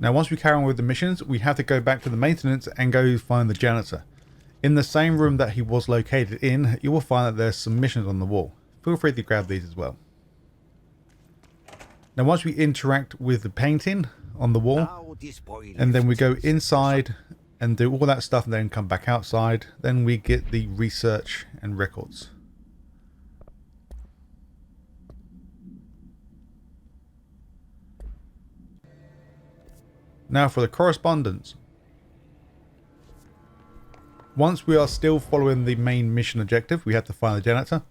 Now once we carry on with the missions, we have to go back to the maintenance and go find the janitor. In the same room that he was located in, you will find that there's some missions on the wall. Feel free to grab these as well. Now once we interact with the painting on the wall, and then we go inside and do all that stuff and then come back outside, then we get the research and records. Now for the correspondence. Once we are still following the main mission objective, we have to find the janitor.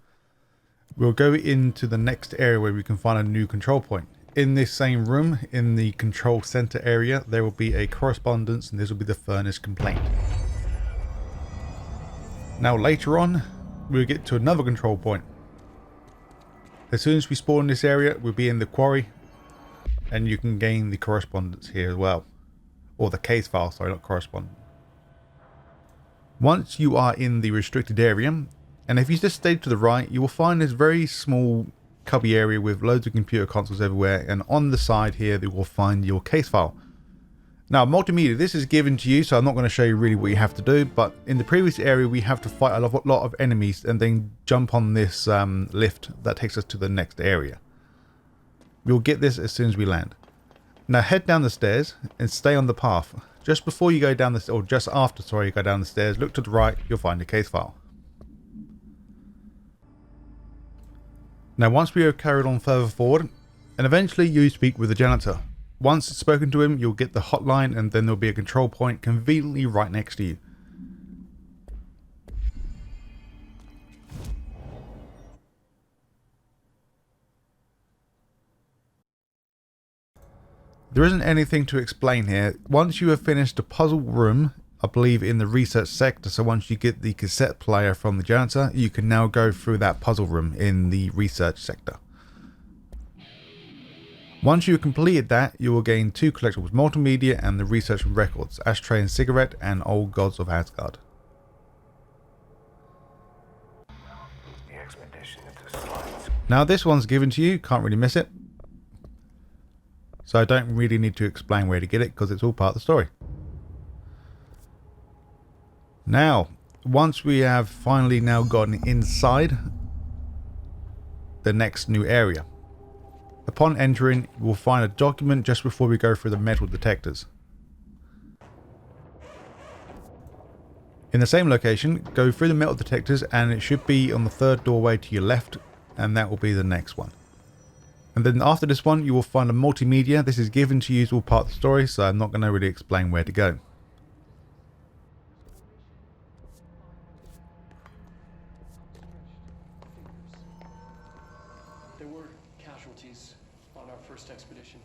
We'll go into the next area where we can find a new control point. In this same room, in the control center area, there will be a correspondence, and this will be the furnace complaint. Now later on, we'll get to another control point. As soon as we spawn in this area, we'll be in the quarry, and you can gain the correspondence here as well. Or the case file, sorry, not correspondence. Once you are in the restricted area, and if you just stay to the right, you will find this very small cubby area with loads of computer consoles everywhere, and on the side here you will find your case file. Now multimedia, this is given to you, so I'm not going to show you really what you have to do, but in the previous area we have to fight a lot of enemies and then jump on this lift that takes us to the next area. We'll get this as soon as we land. Now head down the stairs and stay on the path. Just before you go down the, or just after, sorry, you go down the stairs, look to the right, you'll find the case file. Now once we have carried on further forward, and eventually you speak with the janitor. Once spoken to him, you'll get the hotline, and then there'll be a control point conveniently right next to you. There isn't anything to explain here. Once you have finished the puzzle room, I believe in the research sector, so once you get the cassette player from the janitor, you can now go through that puzzle room in the research sector. Once you've completed that, you will gain 2 collectibles, multimedia and the research and records, ashtray and cigarette, and old gods of Asgard. Now this one's given to you, can't really miss it. So I don't really need to explain where to get it because it's all part of the story. Now, once we have finally now gotten inside the next new area, upon entering, we'll find a document just before we go through the metal detectors. In the same location, go through the metal detectors and it should be on the 3rd doorway to your left, and that will be the next one. And then after this one, you will find a multimedia. This is given to you as all part of the story, so I'm not going to really explain where to go. There were casualties on our first expedition.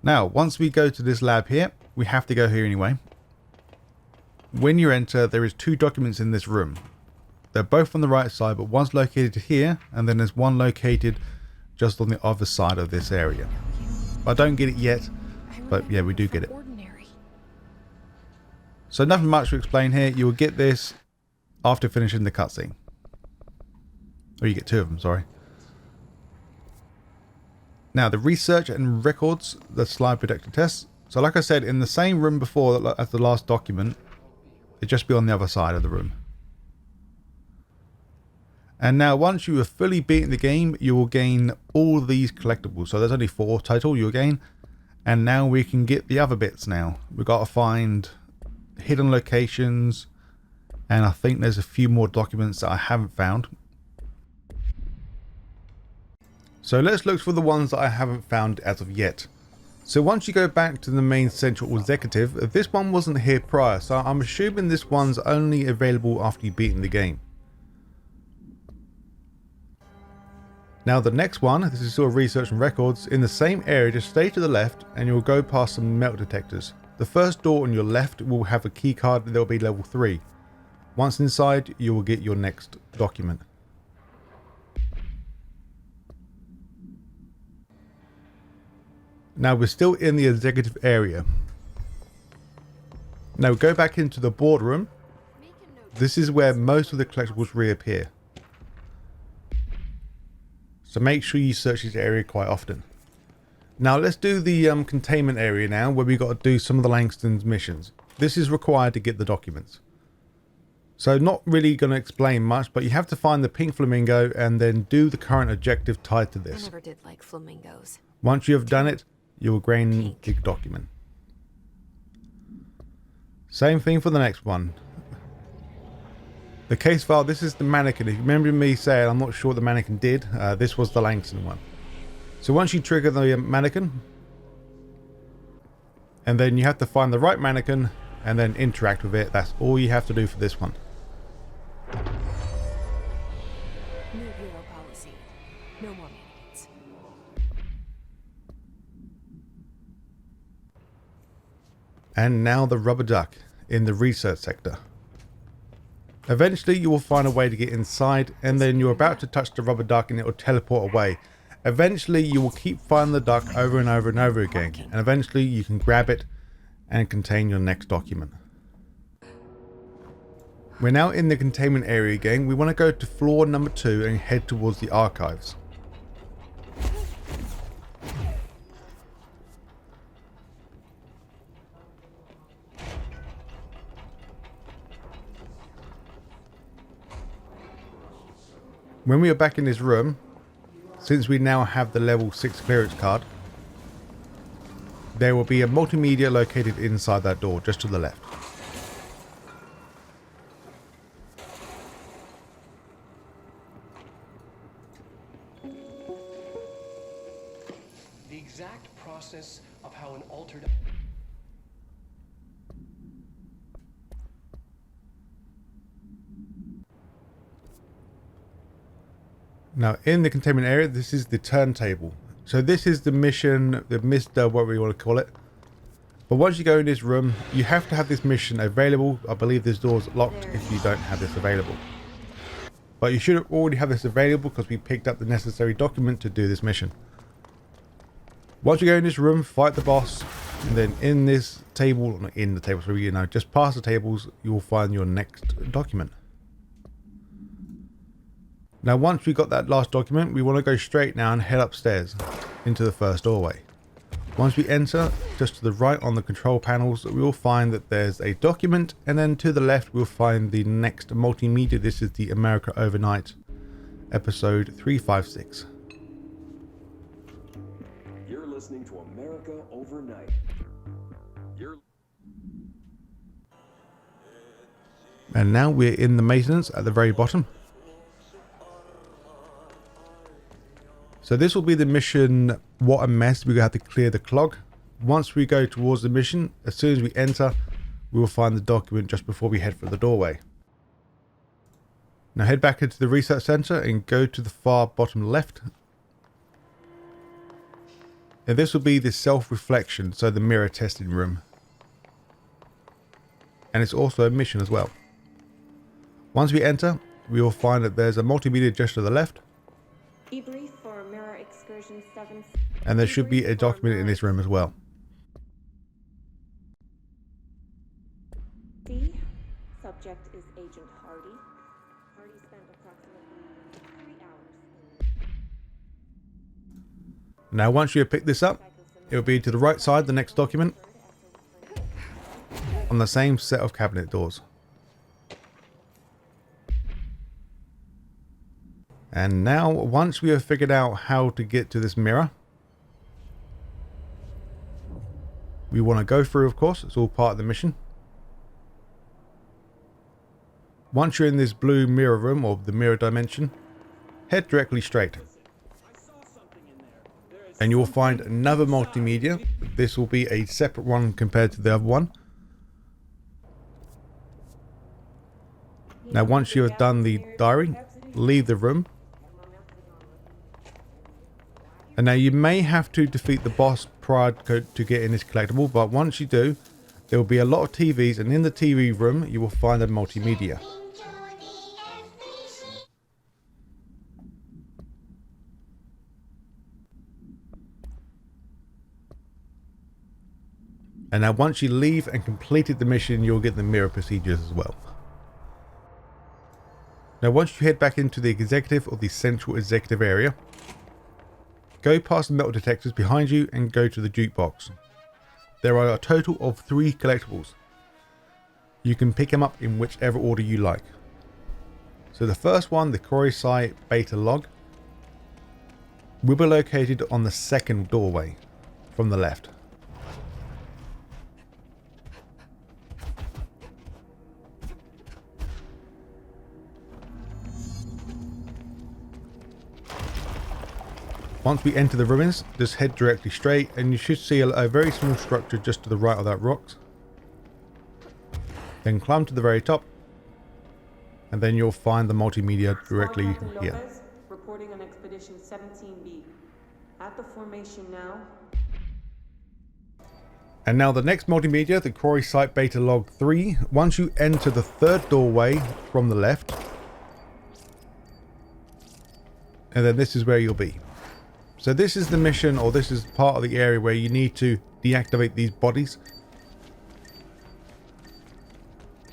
Now, once we go to this lab here, we have to go here anyway. When you enter, there is 2 documents in this room. They're both on the right side, but one's located here, and then there's one located just on the other side of this area. I don't get it yet, but yeah, we do get it. So nothing much to explain here. You will get this after finishing the cutscene. Or you get 2 of them, sorry. Now, the research and records, the slide protector tests. So like I said, in the same room before as the last document, it'd just be on the other side of the room. And now once you have fully beaten the game, you will gain all these collectibles. So there's only 4 total you'll gain. And now we can get the other bits now. We've got to find hidden locations. And I think there's a few more documents that I haven't found. So let's look for the ones that I haven't found as of yet. So once you go back to the main central executive, this one wasn't here prior, so I'm assuming this one's only available after you've beaten the game. Now the next one, this is still research and records, in the same area, just stay to the left and you'll go past some metal detectors. The first door on your left will have a key card that will be level 3. Once inside, you will get your next document. Now we're still in the executive area. Now go back into the boardroom. This is where most of the collectibles reappear. So make sure you search this area quite often. Now let's do the containment area now, where we got to do some of the Langston's missions. This is required to get the documents. So not really going to explain much, but you have to find the pink flamingo and then do the current objective tied to this. I never did like flamingos. Once you have done it, you will gain the document. Same thing for the next one. The case file, this is the mannequin. If you remember me saying I'm not sure what the mannequin did, this was the Langston one. So once you trigger the mannequin, and then you have to find the right mannequin and then interact with it. That's all you have to do for this one. New hero policy. No more mannequins. And now the rubber duck in the research sector. Eventually you will find a way to get inside, and then you're about to touch the rubber duck and it will teleport away. Eventually you will keep finding the duck over and over and over again, and eventually you can grab it and contain your next document. We're now in the containment area again. We want to go to floor number 2 and head towards the archives. When we are back in this room, since we now have the level 6 clearance card, there will be a multimedia located inside that door, just to the left. The exact process of how an altered... Now in the containment area, this is the turntable. So this is the mission, the Mr. what we want to call it. But once you go in this room, you have to have this mission available. I believe this door's locked if you don't have this available. But you should already have this available because we picked up the necessary document to do this mission. Once you go in this room, fight the boss, and then in this table, not in the table, so you know, just past the tables, you will find your next document. Now once we got that last document, we want to go straight now and head upstairs into the first doorway. Once we enter, just to the right on the control panels, we will find that there's a document, and then to the left we'll find the next multimedia. This is the America Overnight episode 356. You're listening to America Overnight. And now we're in the maintenance at the very bottom. So this will be the mission, what a mess. We're going to have to clear the clog. Once we go towards the mission, as soon as we enter, we will find the document just before we head for the doorway. Now head back into the research center and go to the far bottom left. And this will be the self-reflection, so the mirror testing room. And it's also a mission as well. Once we enter, we will find that there's a multimedia just to the left. Debrief for Mirror Excursion 7. And there should be a document in this room as well. C. Subject is Agent Hardy. Hardy spent approximately 3 hours in... Now once you have picked this up, it will be to the right side, the next document, on the same set of cabinet doors. And now, once we have figured out how to get to this mirror, we want to go through, of course, it's all part of the mission. Once you're in this blue mirror room, or the mirror dimension, head directly straight. And you will find another multimedia. This will be a separate one compared to the other one. Now once you have done the diary, leave the room. And now you may have to defeat the boss prior to get in this collectible, but once you do, there will be a lot of TVs, and in the TV room you will find a multimedia. And now once you leave and completed the mission, you'll get the mirror procedures as well. Now once you head back into the executive or the central executive area, Go past the metal detectors behind you and go to the jukebox. There are a total of 3 collectibles. You can pick them up in whichever order you like. So the first one, the quarry site beta log, will be located on the second doorway from the left. Once we enter the ruins, just head directly straight and you should see a very small structure just to the right of that rocks. Then climb to the very top and then you'll find the multimedia directly Captain here. Lopez, reporting on Expedition 17B. At the formation now. And now the next multimedia, the quarry site beta log 3. Once you enter the third doorway from the left, and then this is where you'll be. So this is the mission, or this is part of the area where you need to deactivate these bodies.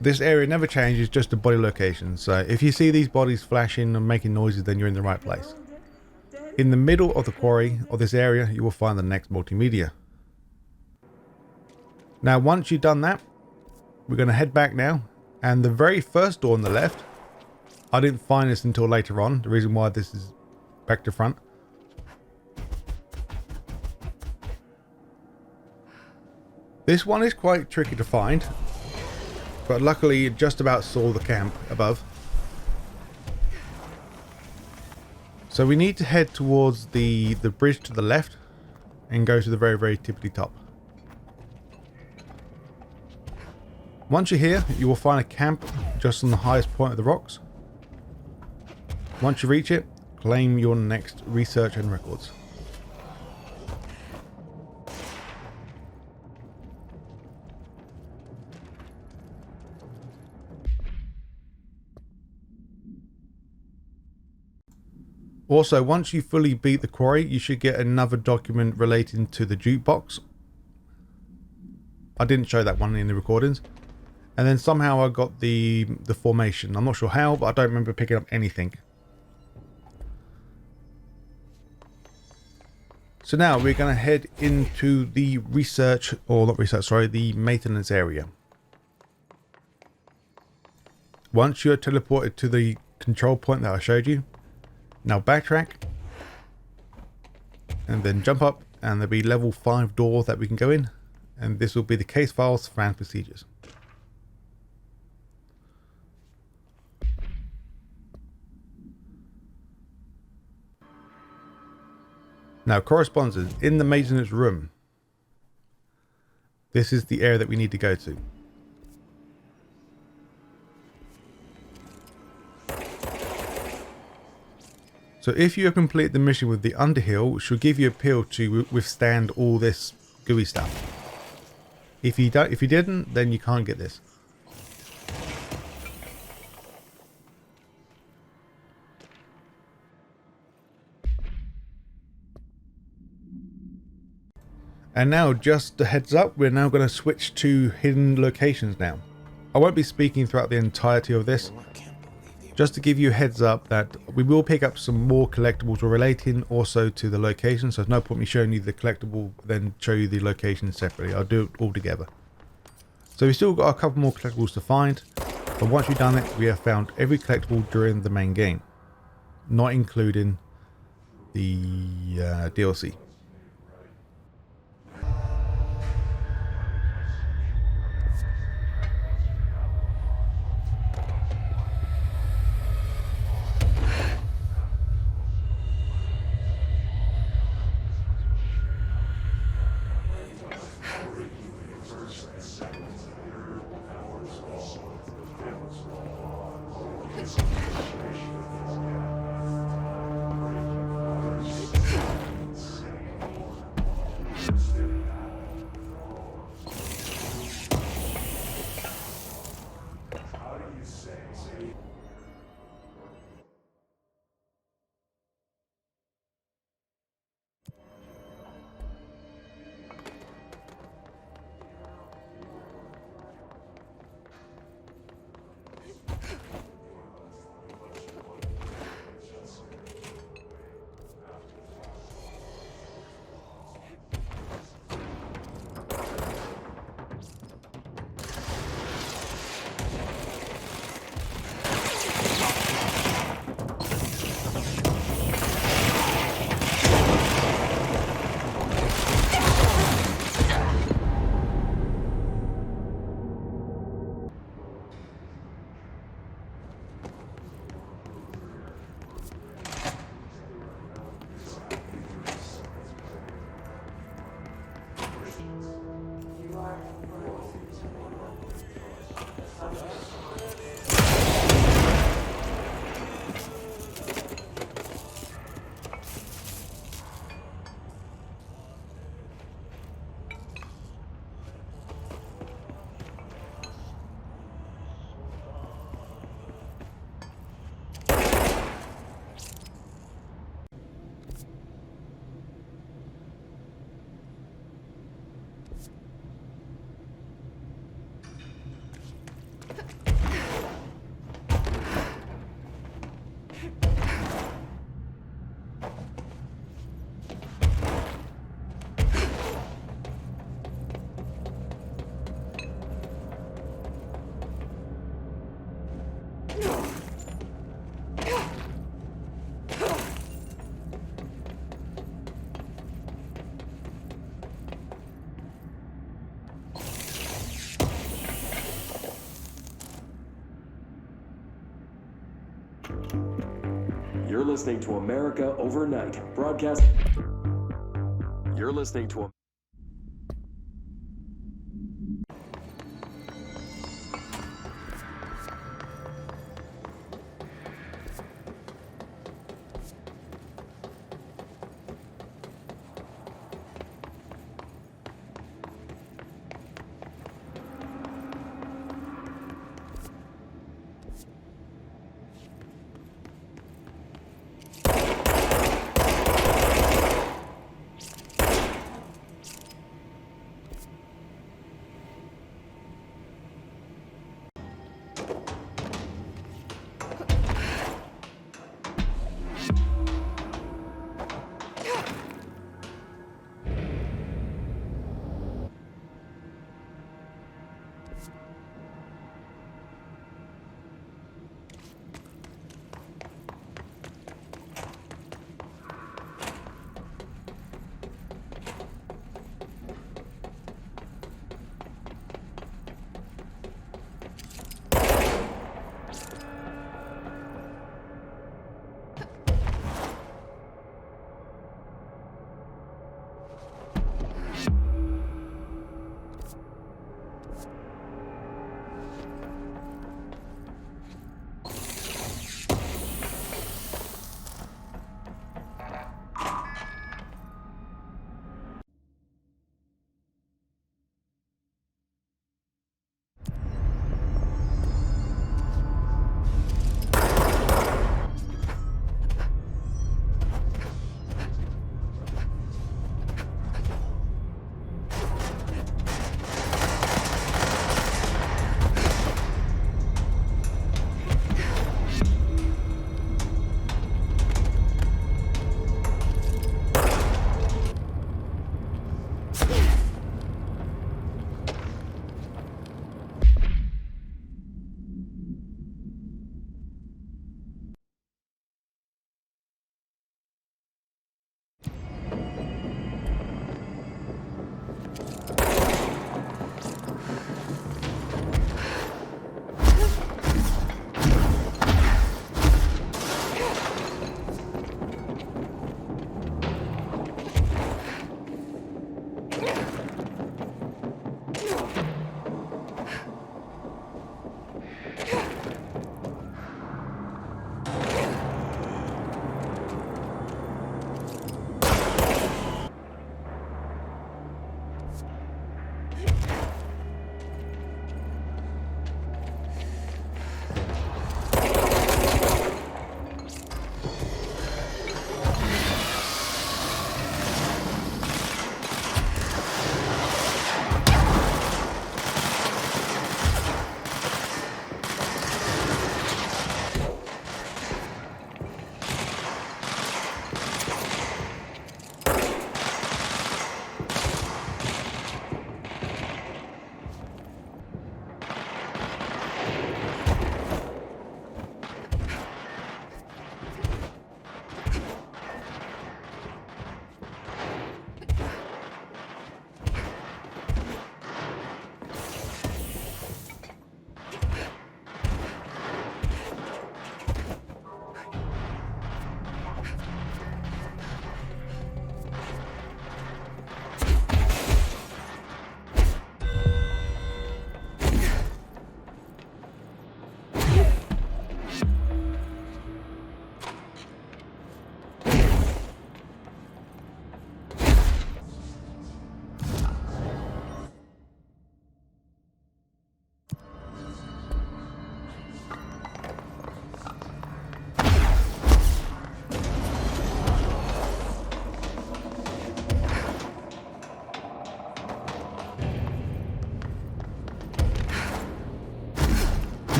This area never changes, just the body location. So if you see these bodies flashing and making noises, then you're in the right place. In the middle of the quarry, or this area, you will find the next multimedia. Now once you've done that, we're going to head back now. And the very first door on the left, I didn't find this until later on. The reason why this is back to front. This one is quite tricky to find, but luckily it just about saw the camp above. So we need to head towards the bridge to the left and go to the very, very tippity top. Once you're here, you will find a camp just on the highest point of the rocks. Once you reach it, claim your next research and records. Also, once you fully beat the quarry, you should get another document relating to the jukebox. I didn't show that one in the recordings. And then somehow I got the formation. I'm not sure how, but I don't remember picking up anything. So now we're going to head into the research, or not research, sorry, the maintenance area. Once you're teleported to the control point that I showed you, now backtrack and then jump up, and there'll be level 5 door that we can go in, and this will be the case files and procedures. Now correspondence in the maintenance room. This is the area that we need to go to. So if you complete the mission with the Underhill, it should give you a pill to withstand all this gooey stuff. If you didn't, then you can't get this. And now, just a heads up, we're now going to switch to hidden locations now. I won't be speaking throughout the entirety of this. Just to give you a heads up that we will pick up some more collectibles relating also to the location. So there's no point me showing you the collectible, then show you the location separately. I'll do it all together. So we've still got a couple more collectibles to find. But once we've done it, we have found every collectible during the main game. Not including the DLC. You're listening to America Overnight, broadcast. You're listening to